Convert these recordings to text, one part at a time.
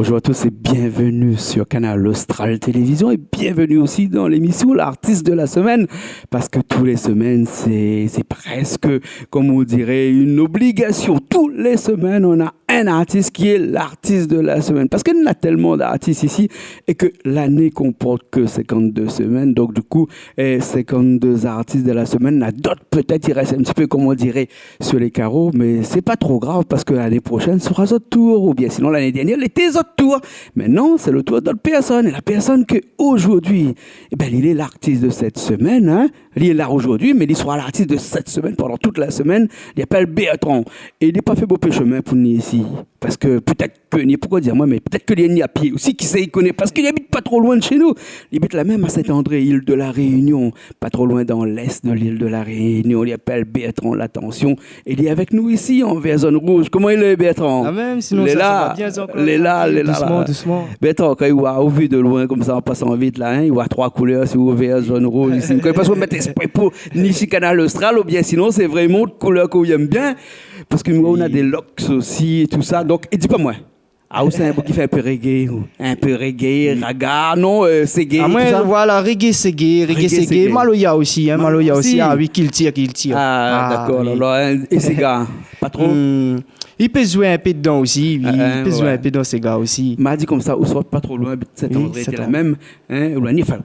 Bonjour à tous et bienvenue sur Canal Austral Télévision et bienvenue aussi dans l'émission L'artiste de la semaine parce que tous les semaines c'est presque comme on dirait une obligation. Toutes les semaines on a un artiste qui est l'artiste de la semaine parce qu'il y a tellement d'artistes ici et que l'année comporte que 52 semaines, donc du coup 52 artistes de la semaine, il y en a d'autres peut-être il reste un petit peu comme on dirait sur les carreaux, mais c'est pas trop grave parce que l'année prochaine sera autre tour ou bien sinon l'année dernière l'été autre tour. Maintenant c'est le tour d'autres personnes et la personne que aujourd'hui il est l'artiste de cette semaine, hein? Il est là aujourd'hui mais il sera l'artiste de cette semaine pendant toute la semaine. Il s'appelle Bertrand et il n'a pas fait beau chemin pour venir ici parce que peut-être que pourquoi dire moi mais peut-être que il y a à pied aussi qui sait il connaît parce qu'il habite pas trop loin de chez nous. Il habite là même à Saint-André, île de la Réunion, pas trop loin dans l'est de l'île de la Réunion. Il appelle Bertrand l'attention et il est avec nous ici en vers zone rouge. Comment il est Bertrand? Ah même sinon ça va bien encore. Il est là. Doucement. Bertrand quand il voit au vu de loin comme ça en passant vite là, hein, il voit trois couleurs sur vert, jaune, rouge ici. Quand il passe mettre esprit pour ni chez Canal Austral ou bien sinon c'est vraiment de couleur qu'on aime bien parce que nous on a des locks aussi et tout ça. Donc et dis pas moi. Ah, ou c'est un peu qui fait un peu reggae, raga, non, c'est gay. Ah, moi, voilà, reggae, c'est gay. Maloya aussi, hein, Maloya aussi. Ah oui, qu'il tire. Ah, d'accord, alors, et ces gars, pas trop. Il peut jouer un peu dedans aussi, il peut jouer un peu dans ces gars aussi. M'a dit comme ça, ou soit pas trop loin, Saint-André était la même, hein,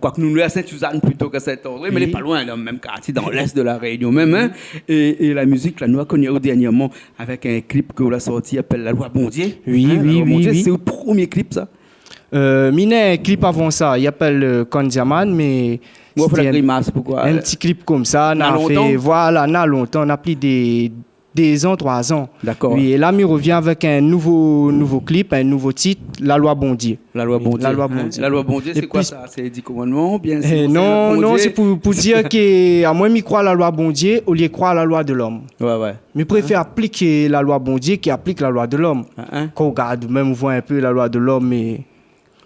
quoi que nous, à Sainte-Suzanne plutôt que Saint-André, mais il n'est pas loin, dans le même quartier, dans l'est de la Réunion même, hein. Et la musique, là, nous avons connu dernièrement avec un clip que vous avez sorti, appelle La Loi Bondier. Oui. C'est le premier clip, ça. Miné un clip avant ça, il appelle Kondiaman, mais moi, faut la grimace, pourquoi? Un petit clip comme ça, on a fait, voilà, on a longtemps, on a pris des ans, 3 ans. D'accord. Oui, et là, il revient avec un nouveau clip, un nouveau titre, La Loi Bondier. La Loi Bondier. Hein? La Loi Bondier, c'est quoi ça? C'est 10 commandements bien sûr. Non, c'est pour dire qu'à moi, je crois à la Loi Bondier au lieu de croire à la loi de l'homme. Ouais. Mais je préfère appliquer la Loi Bondier qui applique la loi de l'homme. Quand on regarde, même on voit un peu la loi de l'homme, mais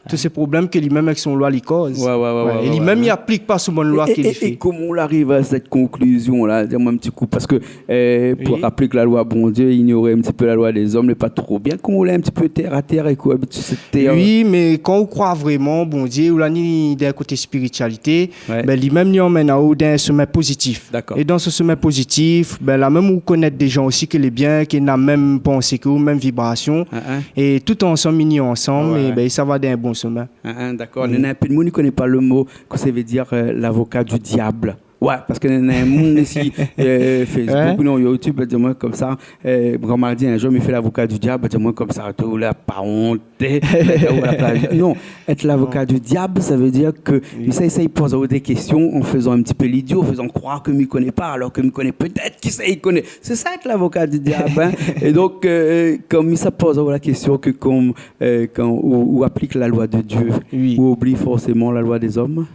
tous ces problèmes que lui-même avec son loi, il cause. Ouais, et lui-même, il applique pas son bonne loi qu'il fait. Et comment on arrive à cette conclusion-là? Dis-moi un petit coup, parce que pour appliquer la loi, bon Dieu, ignorer un petit peu la loi des hommes n'est pas trop bien. Comment on l'a un petit peu terre à terre et quoi, cette terre? Oui, mais quand on croit vraiment, bon Dieu, ou là, d'un côté spiritualité, lui-même, il emmène à haut d'un sommet positif. D'accord. Et dans ce sommet positif, là même, on connaît des gens aussi qui les bien, qui n'ont même pensé que même vibration. Et tout ensemble, unis ensemble, et ça va d'un bon sommet. D'accord. Il y a un peu de monde qui ne connaît pas le mot que ça veut dire l'avocat du diable. Ouais, parce qu'il y a un monde ici, Facebook, non, YouTube, dis-moi comme ça. Quand m'a dit un jour, il fait l'avocat du diable, dis-moi comme ça, tout là, pas honte. Non, être l'avocat du diable, ça veut dire que il pose des questions en faisant un petit peu l'idiot, en faisant croire que ne connaît pas, alors que me connaît peut-être qui sait, il connaît. C'est ça être l'avocat du diable. Hein? Et donc, comme ça pose la question que comme quand ou applique la loi de Dieu, ou oublie forcément la loi des hommes.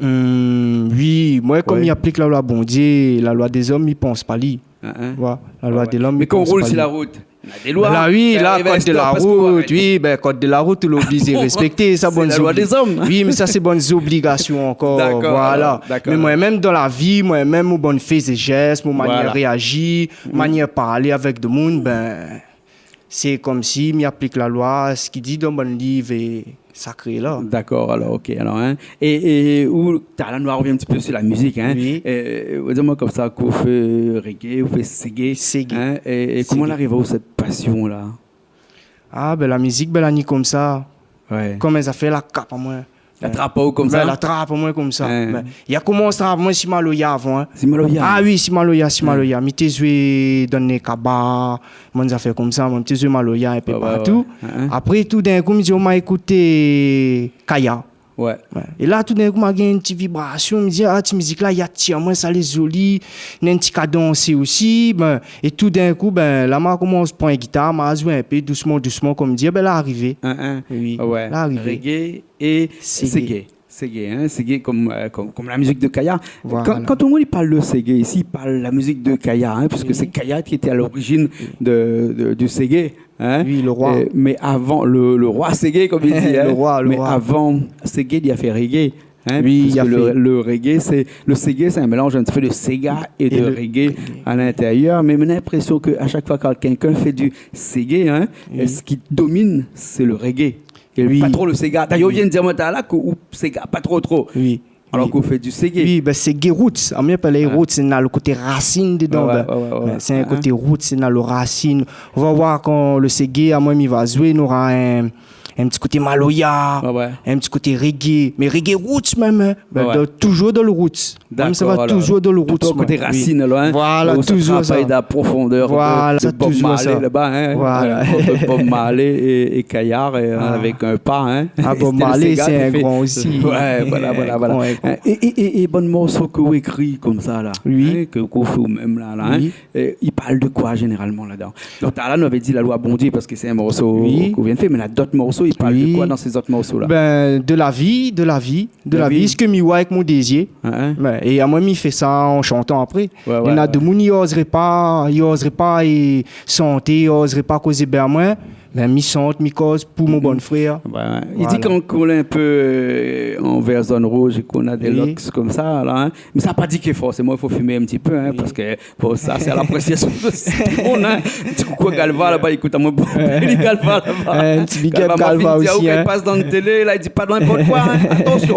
Oui, moi comme il applique la loi Bondier, la loi des hommes, il pense pas lui. La loi de l'homme. Mais quand on roule sur la route, on a des lois. Là, code de la route, code de la route, l'oblige de respecter ça. C'est la loi des hommes. Oui, mais ça c'est bonnes obligations encore. D'accord. Mais moi-même dans la vie, moi-même mon bonne fait et gestes, mon manière de réagir, manière de parler avec le monde, c'est comme si il applique la loi, ce qu'il dit dans mon livre est sacré là. D'accord, alors ok. Alors, hein. Et où tu as là, on revient un petit peu sur la musique. Hein. Oui. Dis-moi comme ça, qu'on fait reggae, on fait ségué. Hein. Et comment on arrive à cette passion-là? Ah, la musique, elle est comme ça. Ouais. Comme elle a fait la cape à moi. La trappe comme ça? La trappe à moi comme ça. Il y a commencé à moi si Maloya avant. Hein. Si Maloya? Ah oui, si Maloya. Mais tu joué dans les cabas, moi j'ai fait comme ça, moi tu joué Maloya un peu partout. Après tout d'un coup, on m'a écouté Kaya. Ouais. Et là, tout d'un coup, j'ai une petite vibration. Je me dis, cette musique-là, il y a tiens, moi, ça les joli. Il y a un petit cadence aussi. Et tout d'un coup, là, je commence à prendre une guitare, je joue un peu doucement, comme dire, là, arrivé. Oui. Ouais. Là, arrivé. Reggae et ségué. Ségué comme la musique de Kaya. Voilà. Quand on parle de ségué ici, il parle de la musique de Kaya, hein, puisque c'est Kaya qui était à l'origine du ségué. Hein? Oui, le roi. Mais avant, le roi ségué, comme il dit. Le roi. Avant ségué, il a fait reggae. Oui, parce que le reggae, le Sega, c'est un mélange un petit peu de Sega et de reggae à l'intérieur. Mais j'ai l'impression qu'à chaque fois que quelqu'un fait du Sega, ce qui domine, c'est le reggae. Et pas trop le Sega. D'ailleurs, il vient de dire moi là que Sega, pas trop. Oui. Alors qu'on fait du Sega. Oui, ben c'est roots. En mieux parler roots, c'est dans le côté racine dedans. C'est un côté roots, c'est dans le racine. On va voir quand le Sega, à moi, il va jouer, il aura un petit côté maloya, un petit côté reggae, mais reggae roots même, toujours dans le roots. Même ça va toujours dans le roots. Tout côté racine, là, voilà, toujours ça. De la profondeur, voilà, de Bob Marley là-bas, voilà. Bob Marley et Caillard avec un pas, Ah, Bob Marley, c'est un grand aussi. Ouais, voilà. Et bon morceau que vous écrit comme ça là, que vous faites même là, il parle de quoi généralement là-dedans? Donc là, on avait dit la loi Bondier parce que c'est un morceau qu'on vient de faire, mais il y a d'autres morceaux. Il parle de quoi dans ces autres morceaux-là? De la vie, ce que je vois avec mon désir. Et à moi, je fais ça en chantant après. Il y en a de gens qui n'oseraient pas et chanter, ils n'oseraient pas causer bien moi. Ben, mi chante, mi cause pour mon bon frère. Il dit qu'on est un peu en vert zone rouge et qu'on a des locks comme ça, là, mais ça n'a pas dit que forcément il faut fumer un petit peu, parce que pour ça, c'est à l'appréciation de tout le monde. Un petit coucou à Galva là-bas, écoute, à moi, Galva là-bas. Un petit big up Galva aussi. Il passe dans la télé, là, il dit pas de n'importe quoi, attention.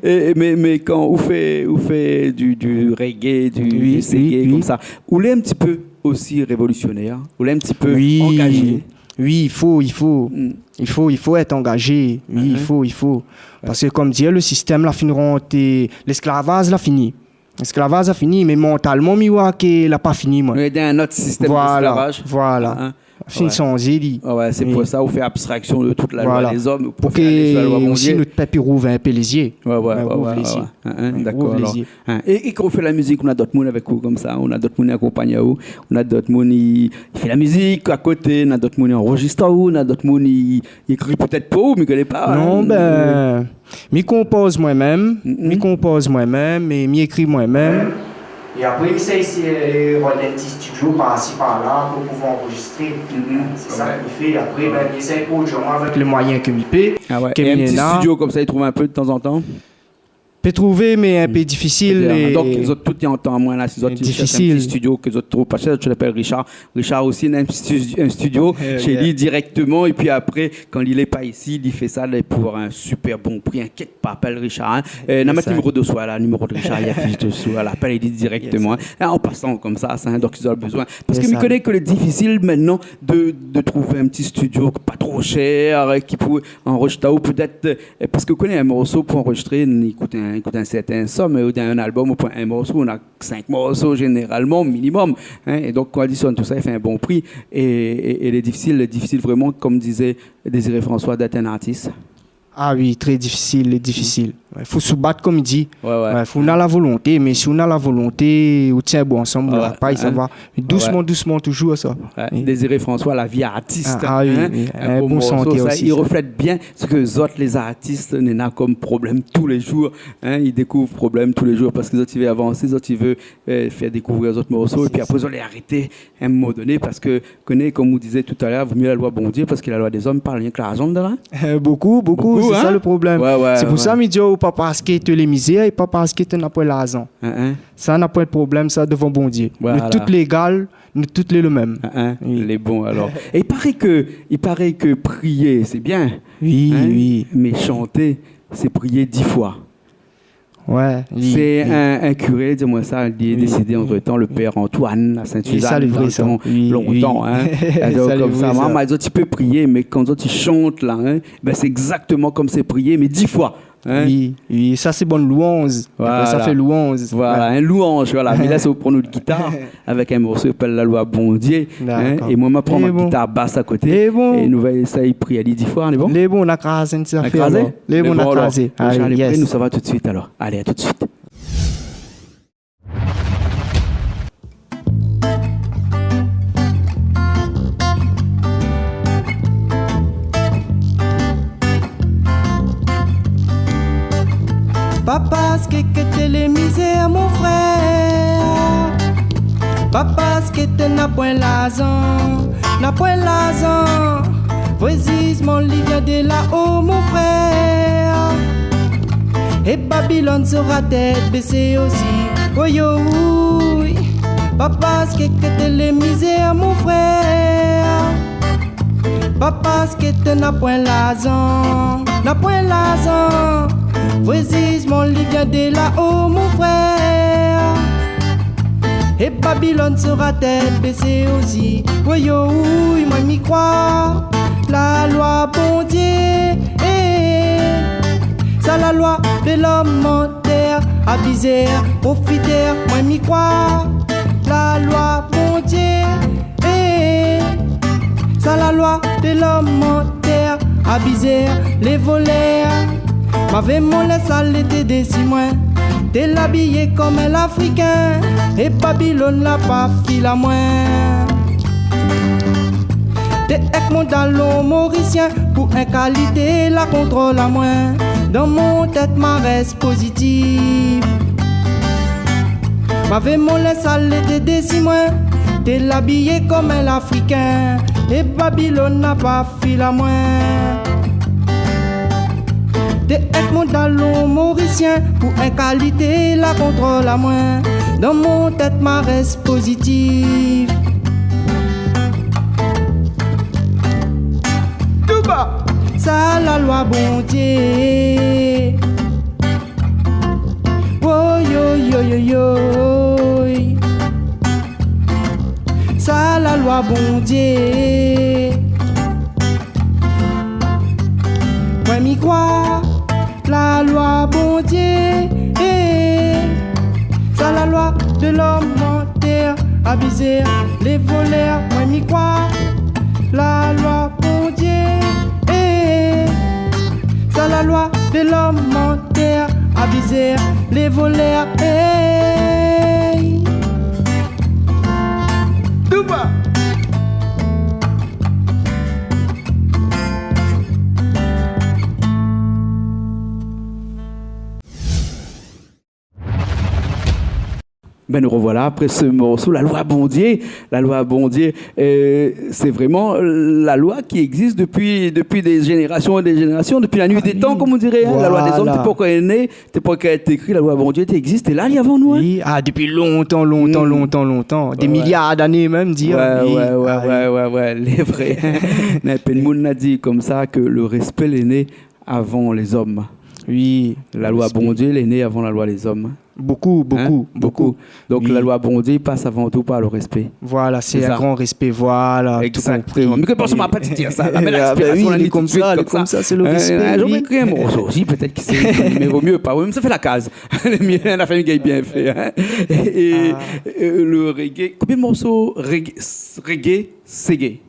Mais quand on fait du reggae, du reggae comme ça, on l'est un petit peu aussi révolutionnaire, ou un petit peu engagé. Oui, il faut être engagé. Oui, il faut. Parce que comme dit, le système là finira, l'esclavage là fini. L'esclavage a fini, mais mentalement, il n'a pas fini. Moi. Il y a un autre système d'esclavage. Voilà. C'est pour ça qu'on fait abstraction de toute la loi des hommes. Pour que aussi notre papier rouvre un peu les yeux. D'accord. Et quand on fait la musique, on a d'autres monde avec vous comme ça. On a d'autres monde accompagnés à vous. On a d'autres monde qui fait la musique à côté. On a d'autres monde qui enregistrent à vous. On a d'autres monde qui écrit peut-être pas ou mais connaît pas. Non, je compose moi-même. Et j'écris moi-même. Et après, j'essaie de avoir un petit studio par-ci, par-là pour pouvoir enregistrer. C'est ça qu'il fait. Après, j'essaie avec les moyens que je peux. Et un petit studio comme ça, il trouve un peu de temps en temps? Peut trouver, mais un peu difficile. Donc, les autres, tout est en temps moins là. C'est difficile. Un petit studio que les autres trouvent pas cher. Je l'appelle Richard. Richard aussi, il a un studio chez lui directement. Et puis après, quand il n'est pas ici, il fait ça pour avoir un super bon prix. Inquiète pas, appelle Richard. N'a pas numéro de soi là, numéro de Richard, il y a fiche dessous. Appelle, il dit directement. En passant comme ça, donc ils ont besoin. Parce que je connais que le difficile maintenant de trouver un petit studio pas trop cher, qui peut enregistrer ou peut-être. Parce que je connais un morceau pour enregistrer, il coûte un certain somme, ou d'un album ou un morceau, on a 5 morceaux généralement, minimum. Et donc, quand on additionne tout ça, il fait un bon prix. Et il est difficile vraiment, comme disait Désiré François, d'être un artiste. Ah oui, très difficile. Il faut se battre comme il dit. Il faut avoir la volonté, mais si on a la volonté, on tient bon ensemble, ça va. Doucement, toujours ça. Désiré François, la vie artiste. Un bon santé ça, aussi. Il reflète bien ce que les autres, les artistes, n'ont comme problème tous les jours. Ils découvrent problème tous les jours parce que les autres, ils veulent avancer, les autres, ils veulent faire découvrir les autres morceaux. Et puis après, ils ont les arrêter à un moment donné parce que, comme vous disiez tout à l'heure, il vaut mieux la loi Bondier parce que la loi des hommes parle rien que l'argent dedans. Beaucoup, c'est ça le problème. C'est pour ça, que pas parce que tu les misères et pas parce que tu n'as pas l'argent. Ça n'a pas de problème, ça devant bon Dieu. Nous toutes légales, nous toutes les le même. Les bons alors. Et il paraît que prier, c'est bien. Oui. Mais chanter, c'est prier 10 fois. C'est un curé, dis-moi ça, il est décédé entre-temps, le père Antoine, à Saint-Suzanne, longtemps. Comme ça, maman m'a dit, tu peux prier, mais quand tu chantes là, c'est exactement comme c'est prier, mais 10 fois. Oui, ça c'est bonne louange. Ça fait louange. Voilà, un louange. Mais là, c'est pour prendre notre guitare avec un morceau qui s'appelle La Loi Bondier. Et moi, je prends ma guitare basse à côté. Et nous allons essayer de prier 10 fois. On est bon? Les bons, on a crasé une affaire. Les bons, on a crasé. Allez, nous, ça va tout de suite alors. Allez, à tout de suite. Pas parce que t'es les misères, mon frère. Pas parce que t'es n'a point l'argent. Voisis mon livre de là-haut, mon frère. Et Babylone sera tête baissée aussi. Oh yo, oui. Papa, ce que t'es les misères, mon frère. Papa, ce que t'es n'a point l'argent. N'a point l'argent. Voisis mon lit vient de là-haut, mon frère. Et Babylone sera tête baissée aussi. Oh yo, oui, moi m'y crois. La loi, bon Dieu. Ça la loi de l'homme en terre, aviseur, profiteur, moi m'y crois. La loi, bon Dieu, ça la loi de l'homme en terre, aviseur, les voleurs. M'avait mon laisse à l'été des 6 mois, t'es l'habillé comme un Africain, et Babylone l'a pas fil à moins. T'es avec mon dalon mauricien, pour un qualité la contrôle à moins. Dans mon tête, ma reste positive. M'avait mon laisse à l'été des 6 mois. T'es l'habillé comme un Africain. Et Babylone n'a pas fil à moins. T'es avec mon dalon mauricien. Pour un qualité, la contrôle à moins. Dans mon tête, ma reste positive. Tout bas! Ça la loi bon Dieu. Oh yo yo yo yo. Ça la loi bon Dieu. Moi m'y crois. La loi bon Dieu. Ça la loi de l'homme en terre. Aviser les voleurs. Moi m'y crois. La loi bon Dieu. Ça la loi de l'homme en terre, aviser les voleurs. Hey. Touba. Ben nous revoilà après ce morceau, la loi Bondier. La loi Bondier, c'est vraiment la loi qui existe depuis des générations et des générations, depuis la nuit des temps, comme on dirait. Hein, la loi des hommes, t'es pas encore né, t'es pas encore été écrit, la loi Bondier, t'es existe, t'es là, il y avant nous. Hein. Oui, depuis longtemps. Des milliards d'années même, dire. Ouais, les vrais. Penmoun a dit comme ça que le respect est né avant les hommes. Oui. La loi Bondier est née avant la loi des hommes. Beaucoup. Donc oui. La loi Bondier passe avant tout par le respect. Voilà, c'est un grand respect, voilà. Exactement. Mais que pense pas de dire ça. Mais comme ça, c'est le respect. J'aurais écrit un morceau aussi, peut-être que c'est, mais vaut mieux pas. Oui, mais ça fait la case. La famille qui est bien fait. Hein. Le reggae, combien de morceaux reggae, c'est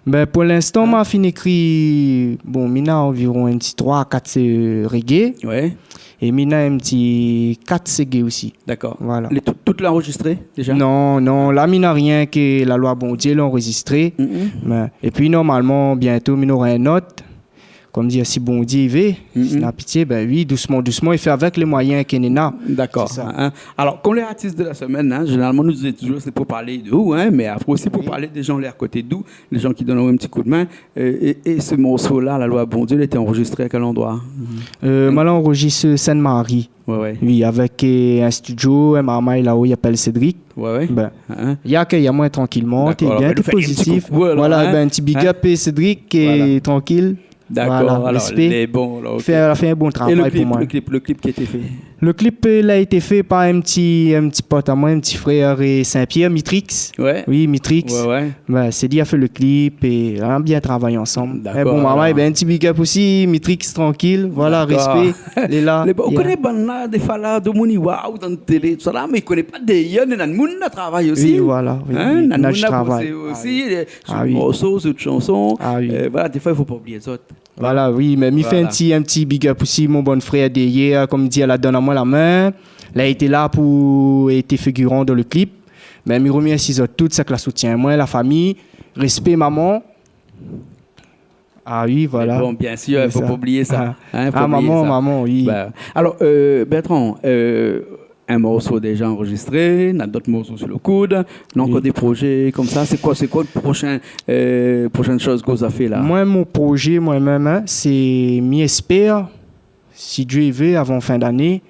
ben, pour l'instant, m'a fini écrit, mina environ un petit 3-4 reggae. Ouais. Et mina un petit 4 reggae aussi. D'accord. Voilà. Tout l'a enregistré déjà? Non, là, mina rien que la loi Bondier l'a enregistré. Ben, et puis, normalement, bientôt, mina aura un autre. Comme dire, si Bondier veut, n'a pitié, ben oui, doucement, il fait avec les moyens qu'il y a. D'accord. Hein. Alors, comme les artistes de la semaine, hein, généralement, nous disons toujours c'est pour parler d'eux, hein, mais après aussi pour parler des gens à côté d'eux, les gens qui donnent un petit coup de main. Et ce morceau-là, la loi Bondieu, il était enregistré à quel endroit? Moi, enregistre Sainte-Marie. Ouais. Oui, avec un studio, un maman là-haut, il appelle Cédric. Ouais. Ben, il y a moins tranquillement, t'es bien, t'es positif. Voilà, hein? Ben, un petit big up et Cédric qui est tranquille. D'accord, voilà, alors les bons. Là, okay. Elle a fait un bon travail pour moi. Le clip qui a été fait? Le clip il a été fait par un petit pote à moi, un petit frère et Saint-Pierre, Mitrix. Ouais. Oui, Mitrix. Ouais. Ben, c'est lui qui a fait le clip et on a bien travaillé ensemble. D'accord. Maman, un petit big up aussi, Mitrix tranquille. Voilà, respect. Il est là. On connaît des falas de Mouni Waouh dans la télé, tout ça là, mais il ne connaît pas des jeunes, il y a des travail aussi. Oui, voilà. Oui, je travaille aussi, sur morceaux, sur chansons. Voilà, des fois, il ne faut pas oublier les autres. Voilà, oui, mais il fait un petit big up aussi, mon bon frère derrière, comme il dit, elle a donné à moi la main. Elle a été là pour être figurant dans le clip. Mais il remercie toute sa classe soutien. Moi, la famille, respect maman. Ah oui, voilà. Mais bon, bien sûr, il ne faut pas oublier ça. Maman, oui. Bah, alors, Bertrand, un morceau déjà enregistré, on a d'autres morceaux sur le coude, on a encore des projets comme ça. C'est quoi le prochaine chose que vous avez fait là? Moi, mon projet, moi-même, c'est m'espère. si Dieu veut, avant fin d'année,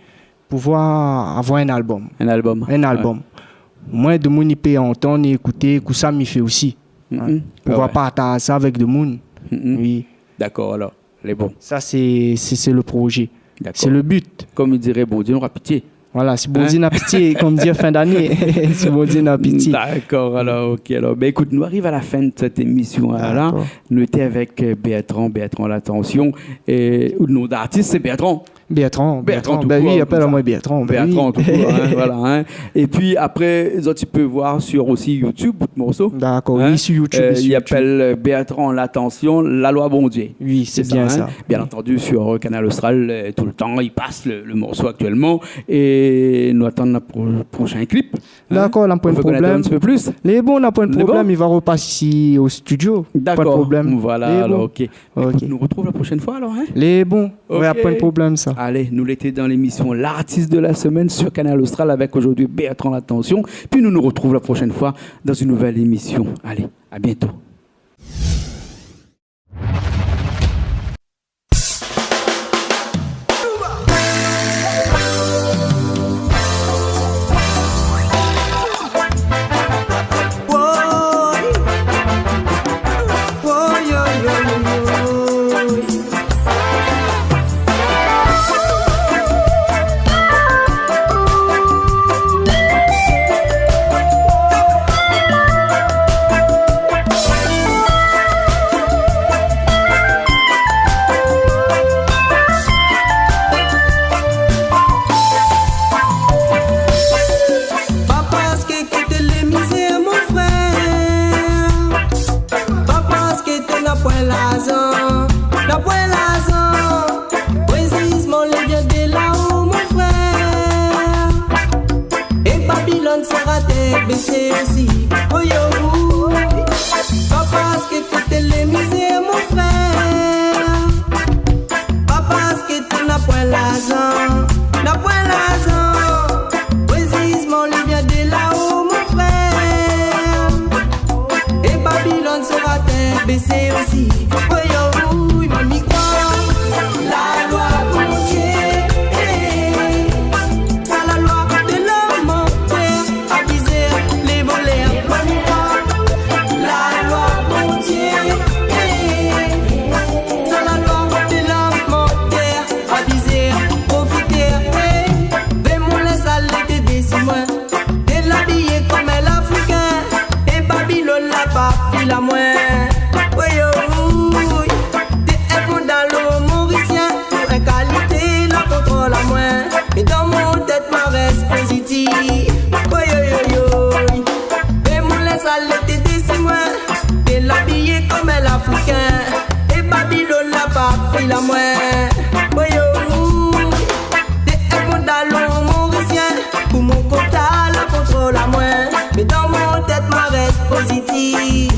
pouvoir avoir un album. Un album. Un album. Moi, de monde, il peut entendre et écouter, que ça m'y fait aussi. Pouvoir partager ça avec le monde. Oui. D'accord, alors, les bons. Ça, c'est le projet. C'est le but. Comme il dirait, bon Dieu, on aura pitié. Voilà, si bon Dieu n'a pitié, comme dire fin d'année, si bon Dieu n'a pitié. D'accord, alors, ok. Alors, ben, écoute, nous arrivons à la fin de cette émission. Là, nous étions avec Bertrand l'attention. Et le nom d'artiste, c'est Bertrand. Bertrand. Tout Ben court, oui, appelle-moi Bertrand. Bertrand, tout court, hein, voilà. Hein. Et puis après, tu peux voir sur aussi YouTube, bout de morceau. D'accord, oui, sur YouTube. Il appelle Bertrand l'attention, la loi bon Dieu. Oui, c'est bien ça. Bien entendu, sur Canal Austral, tout le temps, il passe le morceau actuellement. Et nous attendons le prochain clip. D'accord, on n'a pas de problème. Un petit peu plus. Les bons, on n'a pas de problème. Il va repasser ici au studio. D'accord. Pas de problème. Voilà, alors, ok. Écoute, nous retrouvons la prochaine fois, alors. Hein? Les bons, il n'y a pas de problème, ça. Allez, nous l'étions dans l'émission L'artiste de la semaine sur Canal Austral avec aujourd'hui Bertrand l'attention. Puis nous nous retrouvons la prochaine fois dans une nouvelle émission. Allez, à bientôt. baisser aussi. Oh yo, pas parce que tu les misères, mon frère. Pas parce que tu n'as point l'argent, n'as point l'argent. Précisément, il vient de là-haut, mon frère. Et Babylone sera terre baissée aussi. Oh yo, il m'a mis quoi? La loi pour Dieu. La moins, oui, oui, t'es un bon dans l'eau mauricien, pour une qualité, la contrôle la moins, mais dans mon tête, ma reste positive, oui, oui, oui, mais mon laisse aller t'aider si moi, t'es l'habillé comme un africain, et Babylone la pas la moins, oui, oui, t'es un bon dans l'eau mauricien, pour mon quota, la contrôle la moins, mais dans mon tête, ma reste positive.